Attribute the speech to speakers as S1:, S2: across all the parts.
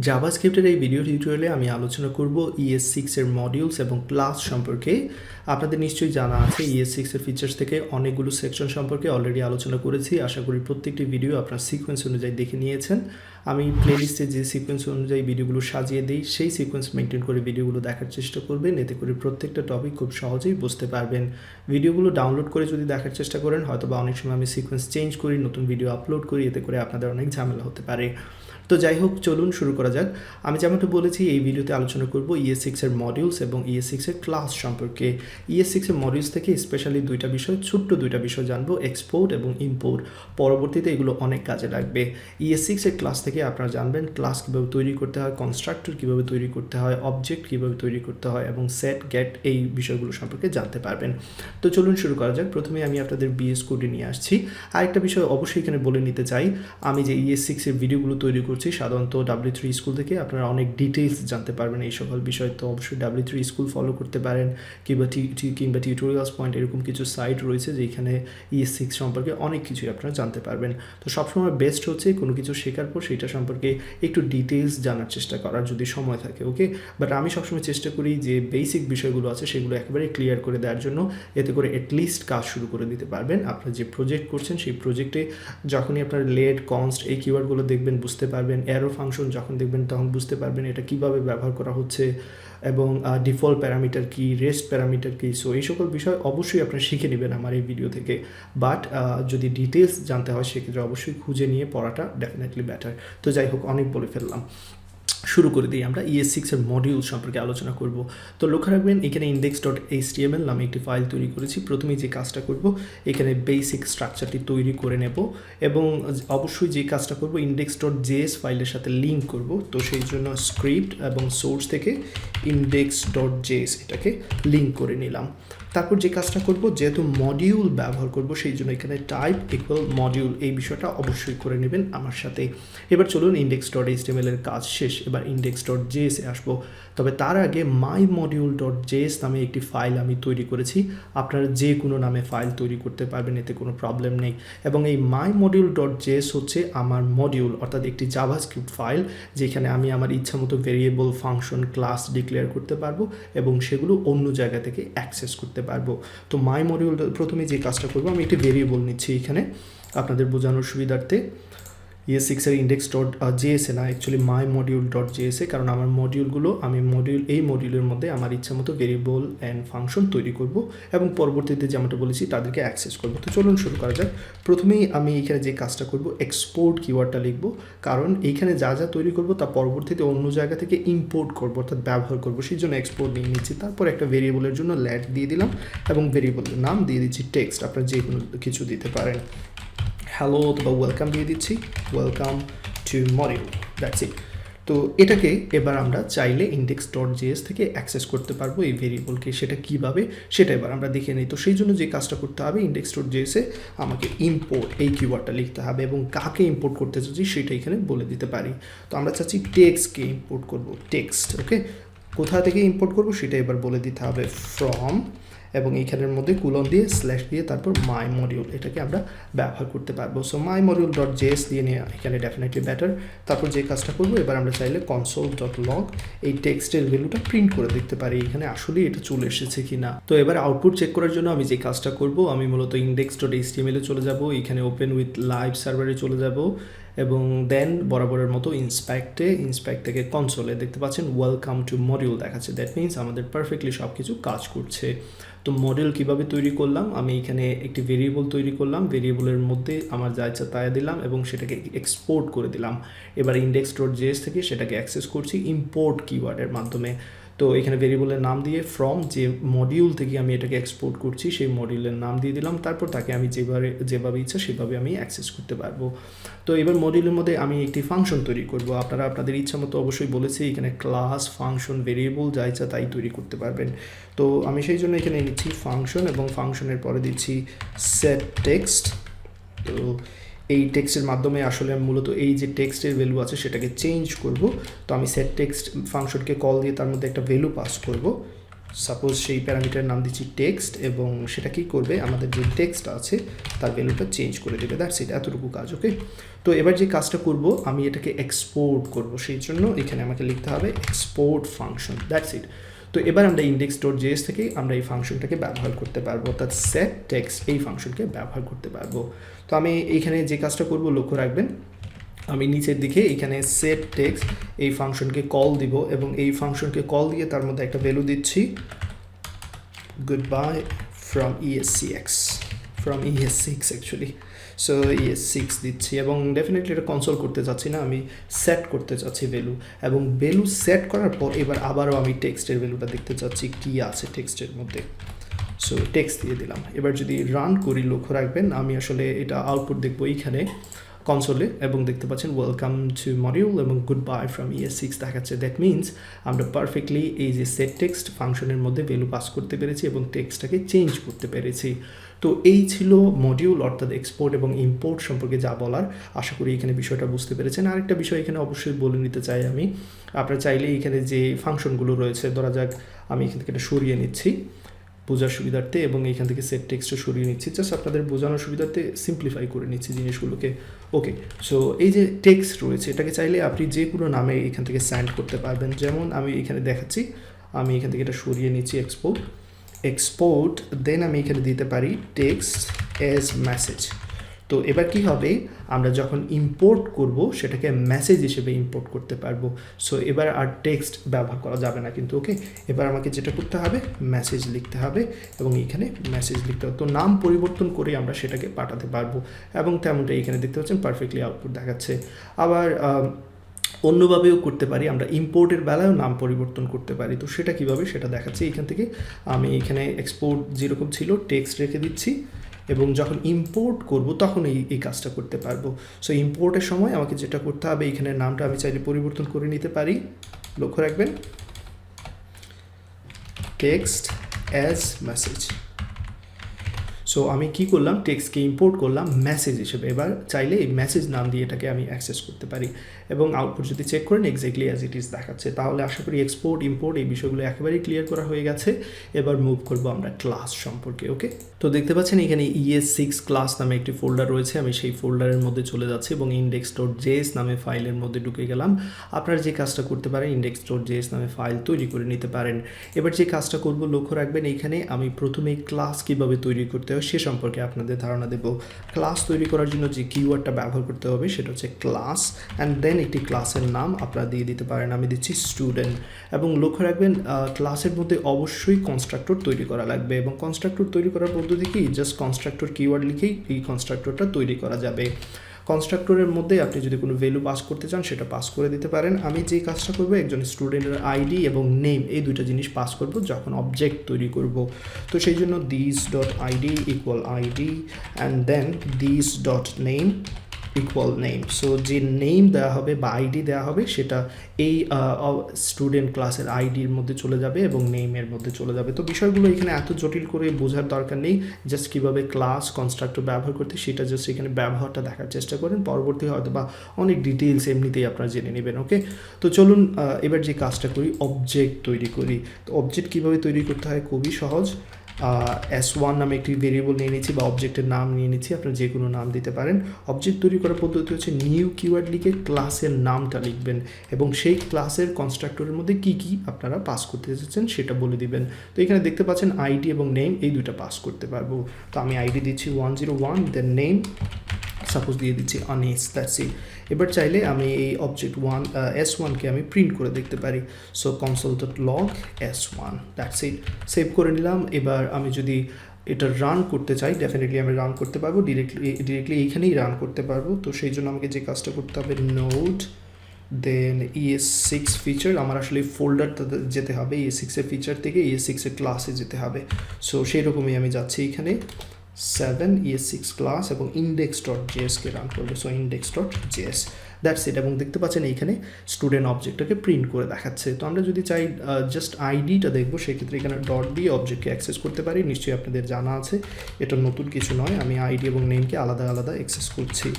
S1: জাভাস্ক্রিপ্টের এই ভিডিও টিউটোরিয়ালে আমি আলোচনা করব ES6 এর মডিউলস এবং ক্লাস সম্পর্কে। আপনাদের নিশ্চয়ই জানা আছে ES6 এর ফিচার্স থেকে অনেকগুলো সেকশন সম্পর্কে অলরেডি আলোচনা করেছি। আশা করি প্রত্যেকটি ভিডিও আপনার সিকোয়েন্স অনুযায়ী দেখে নিয়েছেন। আমি প্লেলিস্টে যে সিকোয়েন্স অনুযায়ী ভিডিওগুলো সাজিয়ে দিই সেই সিকোয়েন্স মেনটেন করে ভিডিওগুলো দেখার চেষ্টা করবেন, এতে করে প্রত্যেকটা টপিক খুব সহজেই বুঝতে পারবেন। ভিডিওগুলো ডাউনলোড করে যদি দেখার চেষ্টা করেন হয়তো বা অনেক সময় আমি সিকোয়েন্স চেঞ্জ করি, নতুন ভিডিও আপলোড করি, এতে করে আপনাদের অনেক ঝামেলা হতে পারে। তো যাই হোক, চলুন শুরু করা যাক। আমি যেমনটা বলেছি এই ভিডিওতে আলোচনা করব ES6 এর মডিউলস এবং ES6 এর ক্লাস সম্পর্কে। ES6 এর মডিউলস থেকে স্পেশালি ছোট্ট দুইটা বিষয় জানবো, এক্সপোর্ট এবং ইম্পোর্ট। পরবর্তীতে এগুলো অনেক কাজে লাগবে। ES6 এর ক্লাস থেকে আপনারা জানবেন ক্লাস কীভাবে তৈরি করতে হয়, কনস্ট্রাক্টর কীভাবে তৈরি করতে হয়, অবজেক্ট কীভাবে তৈরি করতে হয় এবং সেট গেট এই বিষয়গুলো সম্পর্কে জানতে পারবেন। তো চলুন শুরু করা যাক। প্রথমে আমি আপনাদের BS কোডে নিয়ে আসছি। আরেকটা বিষয় অবশ্যই এখানে বলে নিতে চাই, আমি যে ES6 এর ভিডিওগুলো তৈরি করছি সাধারণত W3 স্কুল থেকে আপনারা অনেক ডিটেইলস জানতে পারবেন এই সকল বিষয়। তো অবশ্যই W3 স্কুল ফলো করতে পারেন, কিংবা টিউটোরিয়ালস পয়েন্ট এরকম কিছু সাইট রয়েছে যেখানে ES6 সম্পর্কে অনেক কিছুই আপনারা জানতে পারবেন। তো সবসময় বেস্ট হচ্ছে কোনো কিছু শেখার পর সেটা সম্পর্কে একটু ডিটেইলস জানার চেষ্টা করার, যদি সময় থাকে, ওকে। বাট আমি সবসময় চেষ্টা করি যে বেসিক বিষয়গুলো আছে সেগুলো একেবারে ক্লিয়ার করে দেওয়ার জন্য, এতে করে অ্যাটলিস্ট কাজ শুরু করে দিতে পারবেন। আপনারা যে প্রজেক্ট করছেন সেই প্রজেক্টে যখনই আপনার লেট, কনস্ট এই কিওয়ার্ডগুলো দেখবেন বুঝতে পারবেন, অ্যারো ফাংশন যখন দেখবেন তখন বুঝতে পারবেন এটা কিভাবে ব্যবহার করা হচ্ছে এবং ডিফল্ট প্যারামিটার কি, রেস্ট প্যারামিটার কি। সো এই সকল বিষয় অবশ্যই আপনারা শিখে নেবেন আমার এই ভিডিও থেকে। বাট যদি ডিটেলস জানতে হয় সেক্ষেত্রে অবশ্যই খুঁজে নিয়ে পড়াটা ডেফিনেটলি বেটার। তো যাই হোক, অনেক বলে ফেললাম, শুরু করে দিই। আমরা ES6 এর মডিউল সম্পর্কে আলোচনা করব। তো লক্ষ্য রাখবেন এখানে index.html নামে একটি ফাইল তৈরি করেছি। প্রথমেই যে কাজটা করব এখানে বেসিক স্ট্রাকচারটি তৈরি করে নেব এবং অবশ্যই যে কাজটা করব index.js ফাইলের সাথে লিঙ্ক করব। তো সেই জন্য স্ক্রিপ্ট এবং সোর্স থেকে index.js এটাকে লিঙ্ক করে নিলাম। তারপর যে কাজটা করব, যেহেতু মডিউল ব্যবহার করব সেই জন্য এখানে টাইপ ইকুয়াল মডিউল এই বিষয়টা অবশ্যই করে নেবেন আমার সাথে। এবার চলুন index.html এর কাজ শেষ, এবার index.js এ আসবো। তবে তার আগে mymodule.js নামে একটি ফাইল আমি তৈরি করেছি। আপনারা যে কোনো নামে ফাইল তৈরি করতে পারবেন, এতে কোনো প্রবলেম নেই। এবং এই mymodule.js হচ্ছে আমার মডিউল, অর্থাৎ একটি জাভাস্ক্রিপ্ট ফাইল যেখানে আমি আমার ইচ্ছা মতো ভেরিয়েবল, ফাংশন, ক্লাস ডিক্লেয়ার করতে পারবো এবং সেগুলো অন্য জায়গা থেকে অ্যাক্সেস করতে পারবো। তো মাই মডিউল প্রথমে যে কাজটা করবো, আমি একটি ভেরিয়েবল নিচ্ছি এখানে আপনাদের বোঝানোর সুবিধার্থে। ES6 এর index.js না, অ্যাকচুয়ালি mymodule.js, কারণ আমার মডিউলগুলো এই মডিউলের মধ্যে আমার ইচ্ছা মতো ভেরিয়েবল অ্যান্ড ফাংশন তৈরি করব এবং পরবর্তীতে যেমনটা বলেছি তাদেরকে অ্যাক্সেস করব। তো চলুন শুরু করা যাক। প্রথমেই আমি এখানে যে কাজটা করব এক্সপোর্ট কিওয়ার্ডটা লিখব, কারণ এইখানে যা যা তৈরি করব তা পরবর্তীতে অন্য জায়গা থেকে ইম্পোর্ট করব, অর্থাৎ ব্যবহার করব, সেই জন্য এক্সপোর্ট নিয়ে নিচ্ছি। তারপর একটা ভেরিয়েবলের জন্য ল্যাট দিয়ে দিলাম এবং ভেরিয়েবলের নাম দিয়ে দিচ্ছি টেক্সট, আপনারা যে কোনো কিছু দিতে পারেন। হ্যালো অথবা ওয়েলকাম দিয়ে দিচ্ছি, welcome to module, that's it. তো এটাকে এবার আমরা চাইলে index.js থেকে অ্যাক্সেস করতে পারবো এই ভেরিয়েবলকে। সেটা কিভাবে সেটা এবার আমরা দেখে নিই। তো সেই জন্য যে কাজটা করতে হবে, index.js এ আমাকে ইম্পোর্ট এই কিওয়ার্ডটা লিখতে হবে এবং কাকে ইম্পোর্ট করতে চাচ্ছি সেটা এখানে বলে দিতে পারি। তো আমরা চাচ্ছি টেক্সটকে ইম্পোর্ট করব, টেক্সট, ওকে। কোথা থেকে ইম্পোর্ট করব সেটা এবার বলে দিতে হবে, ফ্রম, এবং এইখানের মধ্যে কুলন দিয়ে স্ল্যাশ দিয়ে তারপর মাই মডিউল এটাকে আমরা ব্যবহার করতে পারবো। সো mymodule.js দিয়ে নিয়ে এখানে ডেফিনেটলি বেটার। তারপর যে কাজটা করবো, এবার আমরা চাইলে console.log এই টেক্সটের ভ্যালুটা প্রিন্ট করে দেখতে পারি এখানে আসলেই এটা চলে এসেছে কিনা। তো এবার আউটপুট চেক করার জন্য আমি যে কাজটা করব, আমি মূলত index.html এ চলে যাব, এখানে ওপেন উইথ লাইভ সার্ভারে চলে যাব এবং দেন বরাবরের মতো ইন্সপেক্ট থেকে কনসোলে দেখতে পাচ্ছেন ওয়েলকাম টু মডিউল দেখাচ্ছে। দ্যাট মিনস আমাদের পারফেক্টলি সব কিছু কাজ করছে। তো মডিউল কিভাবে তৈরি করলাম, আমি এখানে একটি ভেরিয়েবল তৈরি করলাম, ভেরিয়েবলের মধ্যে আমার যা ইচ্ছা তাই দিলাম এবং সেটাকে এক্সপোর্ট করে দিলাম। এবার index.js থেকে সেটাকে অ্যাক্সেস করছি ইম্পোর্ট কিওয়ার্ডের মাধ্যমে। তো এখানে ভেরিয়েবলের নাম দিয়ে ফ্রম যে মডিউল থেকে আমি এটাকে এক্সপোর্ট করছি সেই মডিউলের নাম দিয়ে দিলাম। তারপর তাকে আমি যেভাবে ইচ্ছা সেভাবে আমি অ্যাক্সেস করতে পারবো। তো এবার মডিউলের মধ্যে আমি একটি ফাংশন তৈরি করব। আপনারা আপনাদের ইচ্ছা মতো অবশ্যই বলেছি এখানে ক্লাস, ফাংশন, ভেরিয়েবল যা ইচ্ছা তাই তৈরি করতে পারবেন। তো আমি সেই জন্য এখানে নিচ্ছি ফাংশন এবং ফাংশনের পরে দিচ্ছি সেট টেক্সট। তো এই টেক্সটের মাধ্যমে আসলে আমি মূলত এই যে টেক্সটের ভ্যালু আছে সেটাকে চেঞ্জ করব। তো আমি সেট টেক্সট ফাংশনকে কল দিয়ে তার মধ্যে একটা ভ্যালু পাস করব। সাপোজ সেই প্যারামিটারের নাম দিচ্ছি টেক্সট এবং সেটা কি করবে আমাদের যে টেক্সট আছে তার ভ্যালুটা চেঞ্জ করে দেবে, দ্যাটস ইট, এতটুকু কাজ। ওকে, তো এবার যে কাজটা করব আমি এটাকে এক্সপোর্ট করব, সেই জন্য এখানে আমাকে লিখতে হবে এক্সপোর্ট ফাংশন, দ্যাটস ইট। তো এবার আমরা index.js থেকে আমরা এই ফাংশনটাকে ব্যবহার করতে পারবো, অর্থাৎ সেট টেক্সট এই ফাংশনকে ব্যবহার করতে পারবো। তো আমি এইখানে যে কাজটা করব লক্ষ্য রাখবেন, আমি নিচের দিকে এখানে সেট টেক্সট এই ফাংশনকে কল দিব এবং এই ফাংশনকে কল দিয়ে তার মধ্যে একটা ভ্যালু দিচ্ছি good buy from ES6 actually. So ES6 দিচ্ছি এবং ডেফিনেটলি এটা কনসোল করতে চাচ্ছি না, আমি সেট করতে চাচ্ছি ভ্যালু, এবং ভ্যালু সেট করার পর এবার আবারও আমি টেক্সটের ভ্যালুটা দেখতে চাচ্ছি কী আছে টেক্সটের মধ্যে। সো টেক্সট দিয়ে দিলাম। এবার যদি রান করি লক্ষ্য রাখবেন আমি আসলে এটা আউটপুট দেখবো এইখানে কনসোলে এবং দেখতে পাচ্ছেন ওয়েলকাম টু মডিউল এবং গুড বাই ফ্রম ES6 দেখাচ্ছে। দ্যাট মিনস আমরা পারফেক্টলি এই যে সেট টেক্সট ফাংশনের মধ্যে ভ্যালু পাস করতে পেরেছি এবং টেক্সটটাকে চেঞ্জ করতে পেরেছি। তো এই ছিল মডিউল অর্থাৎ এক্সপোর্ট এবং ইম্পোর্ট সম্পর্কে যা বলার। আশা করি এখানে বিষয়টা বুঝতে পেরেছেন। আরেকটা বিষয় এখানে অবশ্যই বলে নিতে চাই আমি, আপনারা চাইলে এখানে যে ফাংশনগুলো রয়েছে, ধরা যাক আমি এখান থেকে এটা সরিয়ে নিচ্ছি বোঝার সুবিধার্থে এবং এইখান থেকে সেট টেক্সটও সরিয়ে নিচ্ছি, জাস্ট আপনাদের বোঝানোর সুবিধার্থে সিম্পলিফাই করে নিচ্ছি জিনিসগুলোকে। ওকে, সো এই যে টেক্সট রয়েছে এটাকে চাইলে আপনি যে কোনো নামে এখান থেকে স্যান্ড করতে পারবেন, যেমন আমি এখানে দেখাচ্ছি, আমি এখান থেকে এটা সরিয়ে নিচ্ছি এক্সপোর্ট দেন আমি এখানে দিতে পারি টেক্সট অ্যাজ মেসেজ। তো এবার কি হবে, আমরা যখন ইম্পোর্ট করব সেটাকে মেসেজ হিসেবে ইম্পোর্ট করতে পারবো। সো এবার আর টেক্সট ব্যবহার করা যাবে না কিন্তু। ওকে, এবার আমাকে যেটা করতে হবে মেসেজ লিখতে হবে এবং এখানে মেসেজ লিখতে হবে। তো নাম পরিবর্তন করে আমরা সেটাকে পাঠাতে পারবো এবং তেমনটা এখানে দেখতে পাচ্ছেন পারফেক্টলি আউটপুট দেখাচ্ছে। আবার অন্যভাবেও করতে পারি, আমরা ইম্পোর্টের বেলায়ও নাম পরিবর্তন করতে পারি। তো সেটা কীভাবে সেটা দেখাচ্ছি এখান থেকে। আমি এখানে এক্সপোর্ট যেরকম ছিল টেক্সট রেখে দিচ্ছি এবং যখন ইম্পোর্ট করব তখন এই কাজটা করতে পারবো। সো ইম্পোর্টের সময় আমাকে যেটা করতে হবে, এখানে নামটা আমি চাইলে পরিবর্তন করে নিতে পারি, লক্ষ্য রাখবেন টেক্সট অ্যাজ মেসেজ। সো আমি কি করলাম, টেক্সটকে ইম্পোর্ট করলাম মেসেজ হিসেবে। এবার চাইলে এই মেসেজ নাম দিয়ে এটাকে আমি অ্যাক্সেস করতে পারি এবং আউটপুট যদি চেক করেন এক্স্যাক্টলি অ্যাজ ইট ইজ দেখাচ্ছে। তাহলে আশা করি এক্সপোর্ট ইম্পোর্ট এই বিষয়গুলো একেবারেই ক্লিয়ার করা হয়ে গেছে। এবার মুভ করব আমরা ক্লাস সম্পর্কে। ওকে, তো দেখতে পাচ্ছেন এখানে ES6 ক্লাস নামে একটি ফোল্ডার রয়েছে, আমি সেই ফোল্ডারের মধ্যে চলে যাচ্ছি এবং index.js নামে ফাইলের মধ্যে ঢুকে গেলাম। আপনারা যে কাজটা করতে পারেন index.js নামে ফাইল তৈরি করে নিতে পারেন। এবার যে কাজটা করব লক্ষ্য রাখবেন, এইখানে আমি প্রথমে ক্লাস কিভাবে তৈরি করতে হয় সে সম্পর্কে আপনাদের ধারণা দেব। ক্লাস তৈরি করার জন্য যে কিওয়ার্ডটা ব্যবহার করতে হবে সেটা হচ্ছে ক্লাস, অ্যান্ড দেন একটি ক্লাসের নাম আপনারা দিয়ে দিতে পারেন। আমি দিচ্ছি স্টুডেন্ট এবং লক্ষ্য রাখবেন ক্লাসের মধ্যে অবশ্যই কনস্ট্রাক্টর তৈরি করা লাগবে এবং কনস্ট্রাক্টর তৈরি করার পদ্ধতি কি, জাস্ট কনস্ট্রাক্টর কিওয়ার্ড লিখেই এই কনস্ট্রাক্টরটা তৈরি করা যাবে। কনস্ট্রাক্টরের মধ্যে আপনি যদি কোনো ভ্যালু পাস করতে চান সেটা পাস করে দিতে পারেন। আমি যে কাজটা করবো একজন স্টুডেন্টের আইডি এবং নেম এই দুইটা জিনিস পাস করব যখন অবজেক্ট তৈরি করব। তো সেই জন্য this.id equal ID and then this.name equal name. So যে নেম দেওয়া হবে বা আইডি দেওয়া হবে সেটা এই স্টুডেন্ট ক্লাসের আইডির মধ্যে চলে যাবে এবং নেমের মধ্যে চলে যাবে। তো বিষয়গুলো এখানে এত জটিল করে বোঝার দরকার নেই, জাস্ট কীভাবে ক্লাস কনস্ট্রাক্টর ব্যবহার করতে সেটা জাস্ট এখানে ব্যবহারটা দেখার চেষ্টা করেন, পরবর্তী হয়তো বা অনেক ডিটেলস এমনিতেই আপনারা জেনে নেবেন। ওকে, তো চলুন এবার যে কাজটা করি অবজেক্ট তৈরি করি। তো অবজেক্ট কীভাবে তৈরি করতে হয় খুবই সহজ। S1 নামে একটি ভেরিয়েবল নিয়ে নিচ্ছি বা অবজেক্টের নাম নিয়ে নিচ্ছি, আপনারা যে কোনো নাম দিতে পারেন। অবজেক্ট তৈরি করার পদ্ধতি হচ্ছে নিউ কিওয়ার্ড লিখে ক্লাসের নামটা লিখবেন এবং সেই ক্লাসের কনস্ট্রাক্টরের মধ্যে কী কী আপনারা পাস করতে চাচ্ছেন সেটা বলে দিবেন। তো এখানে দেখতে পাচ্ছেন আইডি এবং নেম এই দুটো পাস করতে পারবো। তো আমি আইডি দিচ্ছি 101, দেন নেম সাপোজ দিয়ে দিচ্ছি আনিস, দ্যাটস ইট। এবার চাইলে আমি এই অবজেক্ট S1কে আমি প্রিন্ট করে দেখতে পারি। So console.log S1, that's it, save করে নিলাম। এবার আমি যদি এটা রান করতে চাই ডেফিনেটলি আমি রান করতে পারবো, ডিরেক্টলি এইখানেই রান করতে পারবো। তো সেই জন্য আমাকে যে কাজটা করতে হবে নোড দেন ES6 ফিচার, আমার আসলে ফোল্ডারটা যেতে হবে, ES6 এর ফিচার থেকে ES6 এর ক্লাসে যেতে হবে। সো সেই রকমই আমি যাচ্ছি এখানে 7 ES6 ক্লাস এবং index.js কে রান করবে। So index.js, that's it. এবং দেখতে পাচ্ছেন এইখানে স্টুডেন্ট অবজেক্টটাকে প্রিন্ট করে দেখাচ্ছে। তো আমরা যদি চাই জাস্ট আইডিটা দেখবো সেক্ষেত্রে এখানে ডট দিয়ে অবজেক্টকে অ্যাক্সেস করতে পারি, নিশ্চয়ই আপনাদের জানা আছে, এটা নতুন কিছু নয়। আমি আইডি এবং নেমকে আলাদা আলাদা অ্যাক্সেস করছি।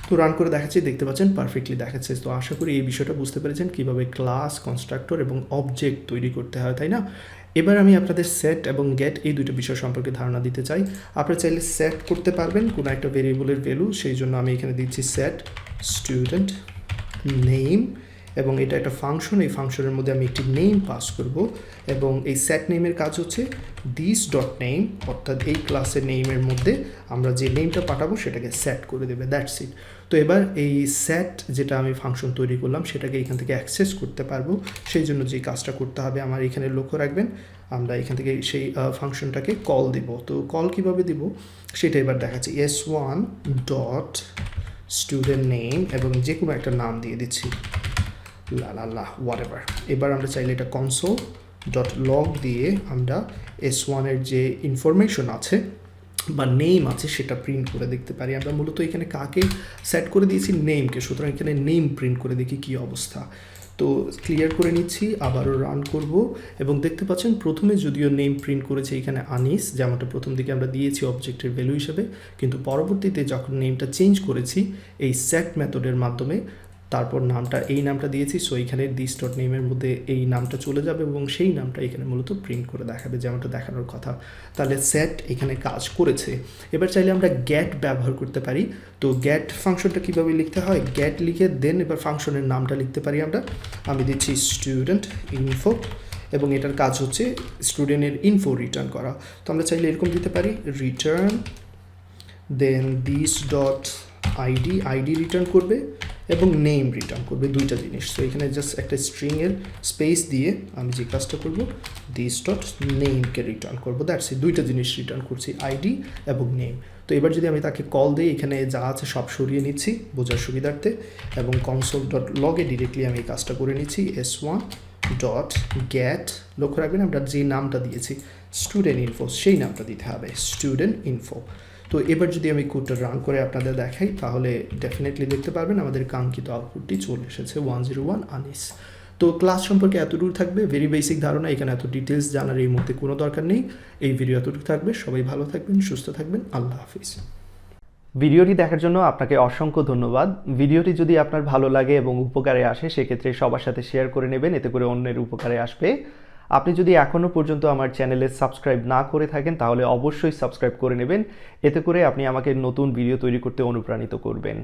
S1: তো রান করে দেখাচ্ছি, দেখতে পাচ্ছেন পারফেক্টলি দেখাচ্ছে। তো আশা করি এই বিষয়টা বুঝতে পেরেছেন কীভাবে ক্লাস কনস্ট্রাক্টর এবং অবজেক্ট তৈরি করতে হয়, তাই না? এবার আমি আপনাদের সেট এবং গেট এই দুটো বিষয় সম্পর্কে ধারণা দিতে চাই। আপনারা চাইলে সেট করতে পারবেন কোনো একটা ভেরিয়েবলের ভ্যালু, সেই জন্য আমি এখানে দিচ্ছি সেট স্টুডেন্ট নেম, এবং এটা একটা ফাংশন, এই ফাংশনের মধ্যে আমি একটি নেম পাস করব, এবং এই সেট নেমের কাজ হচ্ছে দিস ডট নেম, অর্থাৎ এই ক্লাসের নেমের মধ্যে আমরা যে নেমটা পাঠাবো সেটাকে সেট করে দেবে, দ্যাটস ইট। তো এবার এই সেট যেটা আমি ফাংশন তৈরি করলাম সেটাকে এখান থেকে অ্যাক্সেস করতে পারবো, সেই জন্য যে কাজটা করতে হবে আমার এখানে লক্ষ্য রাখবেন, আমরা এখান থেকে সেই ফাংশনটাকে কল দিব। তো কল কিভাবে দিব সেটা এবার দেখাচ্ছি। s1 ডট স্টুডেন্ট নেম, এবং যে কোনো একটা নাম দিয়ে দিচ্ছি, হোয়াটএভার। এবার আমরা চাইলে এটা কনসোল ডট লগ দিয়ে আমরা s1 এর যে ইনফরমেশন আছে বা নেম আছে সেটা প্রিন্ট করে দেখতে পারি। আমরা মূলত এখানে কাকে সেট করে দিয়েছি, নেমকে, সুতরাং এখানে নেম প্রিন্ট করে দেখি কী অবস্থা। তো ক্লিয়ার করে নিচ্ছি, আবারও রান করব, এবং দেখতে পাচ্ছেন প্রথমে যদিও নেম প্রিন্ট করেছে এখানে আনিস, যেমনটা প্রথম দিকে আমরা দিয়েছি অবজেক্টের ভ্যালু হিসেবে, কিন্তু পরবর্তীতে যখন নেমটা চেঞ্জ করেছি এই সেট মেথডের মাধ্যমে, তারপর নামটা এই নামটা দিয়েছি, সো এইখানে দিস ডট নেমের মধ্যে এই নামটা চলে যাবে এবং সেই নামটা এখানে মূলত প্রিন্ট করে দেখাবে যেমনটা দেখানোর কথা। তাহলে সেট এখানে কাজ করেছে। এবার চাইলে আমরা গ্যাট ব্যবহার করতে পারি। তো গ্যাট ফাংশনটা কীভাবে লিখতে হয়, গ্যাট লিখে দেন এবার ফাংশনের নামটা লিখতে পারি আমি দিচ্ছি স্টুডেন্ট ইনফো, এবং এটার কাজ হচ্ছে স্টুডেন্টের ইনফো রিটার্ন করা। তো আমরা চাইলে এরকম দিতে পারি return then this dot ID return করবে এবং নেম রিটার্ন করবে, দুইটা জিনিস। তো এখানে জাস্ট একটা স্ট্রিংয়ের স্পেস দিয়ে আমি যে কাজটা করব দিস ডট নেমকে রিটার্ন করবো, দ্যাটস ইট। দুইটা জিনিস রিটার্ন করছি, আইডি এবং নেম। তো এবার যদি আমি তাকে কল দিই, এখানে যা আছে সব সরিয়ে নিচ্ছি বোঝার সুবিধার্থে, এবং কনসোল ডট লগে ডিরেক্টলি আমি এই কাজটা করে নিচ্ছি s1 ডট গ্যাট। লক্ষ্য রাখবেন আমরা যে নামটা দিয়েছি স্টুডেন্ট ইনফো সেই নামটা দিতে হবে, স্টুডেন্ট ইনফো। তো এবার যদি আমি কোডটা রান করে আপনাদের দেখাই তাহলে ডেফিনেটলি দেখতে পারবেন আমাদের কাঙ্ক্ষিত আউটপুটটি চলে এসেছে 101 আনিস। তো ক্লাস সম্পর্কে এতটুকু থাকবে, ভেরি বেসিক ধারণা, এখানে এত ডিটেলস জানার এই মুহূর্তে কোনো দরকার নেই। এই ভিডিও এতটুকু থাকবে, সবাই ভালো থাকবেন, সুস্থ থাকবেন, আল্লাহ হাফিজ।
S2: ভিডিওটি দেখার জন্য আপনাকে অসংখ্য ধন্যবাদ। ভিডিওটি যদি আপনার ভালো লাগে এবং উপকারে আসে সেক্ষেত্রে সবার সাথে শেয়ার করে নেবেন, এতে করে অন্যের উপকারে আসবে। আপনি যদি এখনও পর্যন্ত আমার চ্যানেলে সাবস্ক্রাইব না করে থাকেন তাহলে অবশ্যই সাবস্ক্রাইব করে নেবেন, এতে করে আপনি আমাকে নতুন ভিডিও তৈরি করতে অনুপ্রাণিত করবেন।